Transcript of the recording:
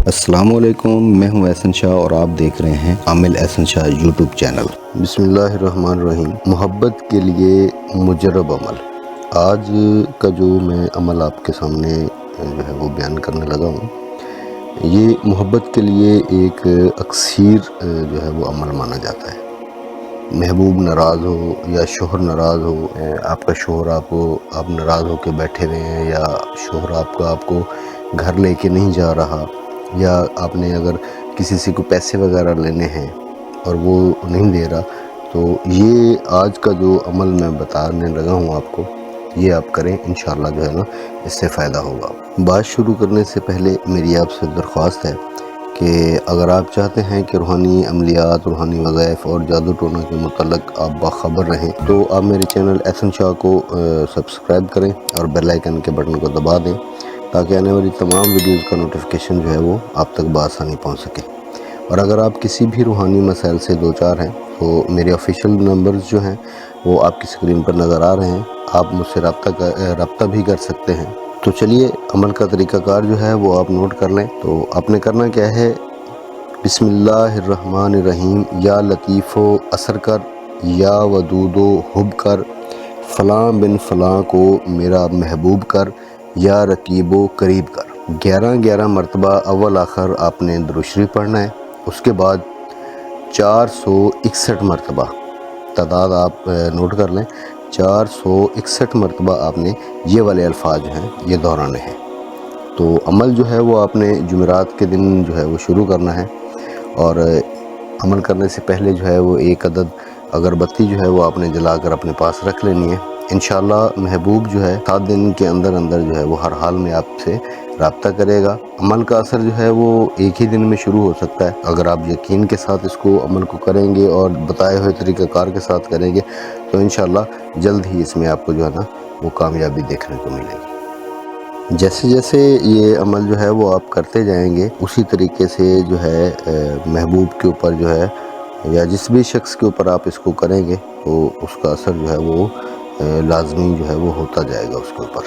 السلام علیکم، میں ہوں احسن شاہ اور آپ دیکھ رہے ہیں عامل احسن شاہ یوٹیوب چینل۔ بسم اللہ الرحمن الرحیم۔ محبت کے لیے مجرب عمل۔ آج کا جو میں عمل آپ کے سامنے جو ہے وہ بیان کرنے لگا ہوں، یہ محبت کے لیے ایک اکثیر جو ہے وہ عمل مانا جاتا ہے۔ محبوب ناراض ہو یا شوہر ناراض ہو، آپ کا شوہر آپ ناراض ہو کے بیٹھے ہوئے ہیں، یا شوہر آپ کو گھر لے کے نہیں جا رہا، یا آپ نے اگر کسی سے کو پیسے وغیرہ لینے ہیں اور وہ نہیں دے رہا، تو یہ آج کا جو عمل میں بتانے لگا ہوں آپ کو، یہ آپ کریں، انشاءاللہ جو ہے نا اس سے فائدہ ہوگا۔ بات شروع کرنے سے پہلے میری آپ سے درخواست ہے کہ اگر آپ چاہتے ہیں کہ روحانی عملیات، روحانی وظائف اور جادو ٹونا کے متعلق آپ باخبر رہیں، تو آپ میرے چینل احسن شاہ کو سبسکرائب کریں اور بیل آئیکن کے بٹن کو دبا دیں، تاکہ آنے والی تمام ویڈیوز کا نوٹیفیکیشن جو ہے وہ آپ تک بآسانی پہنچ سکے۔ اور اگر آپ کسی بھی روحانی مسائل سے دوچار ہیں تو میرے آفیشیل نمبرز جو ہیں وہ آپ کی اسکرین پر نظر آ رہے ہیں، آپ مجھ سے رابطہ بھی کر سکتے ہیں۔ تو چلیے عمل کا طریقہ کار جو ہے وہ آپ نوٹ کر لیں۔ تو آپ نے کرنا کیا ہے، بسم اللہ الرحمن الرحیم، یا لطیف و اثر کر، یا ودود و حب کر، فلاں بن فلاں کو میرا محبوب کر، یا رقیب و قریب کر۔ 11 مرتبہ اول آخر آپ نے درود شریف پڑھنا ہے۔ اس کے بعد 461 مرتبہ، تعداد آپ نوٹ کر لیں، 461 مرتبہ آپ نے یہ والے الفاظ جو ہیں یہ دہرانے ہیں۔ تو عمل جو ہے وہ آپ نے جمعرات کے دن جو ہے وہ شروع کرنا ہے، اور عمل کرنے سے پہلے جو ہے وہ ایک عدد اگربتی جو ہے وہ آپ نے جلا کر اپنے پاس رکھ لینی ہے۔ انشاءاللہ محبوب جو ہے 7 دن کے اندر جو ہے وہ ہر حال میں آپ سے رابطہ کرے گا۔ عمل کا اثر جو ہے وہ ایک ہی دن میں شروع ہو سکتا ہے۔ اگر آپ یقین کے ساتھ اس کو عمل کو کریں گے اور بتائے ہوئے طریقہ کار کے ساتھ کریں گے تو انشاءاللہ جلد ہی اس میں آپ کو جو ہے نا وہ کامیابی دیکھنے کو ملے گی۔ جیسے جیسے یہ عمل جو ہے وہ آپ کرتے جائیں گے، اسی طریقے سے جو ہے محبوب کے اوپر جو ہے یا جس بھی شخص کے اوپر آپ اس کو کریں گے تو اس کا اثر جو ہے وہ لازمی جو ہے وہ ہوتا جائے گا اس کے اوپر۔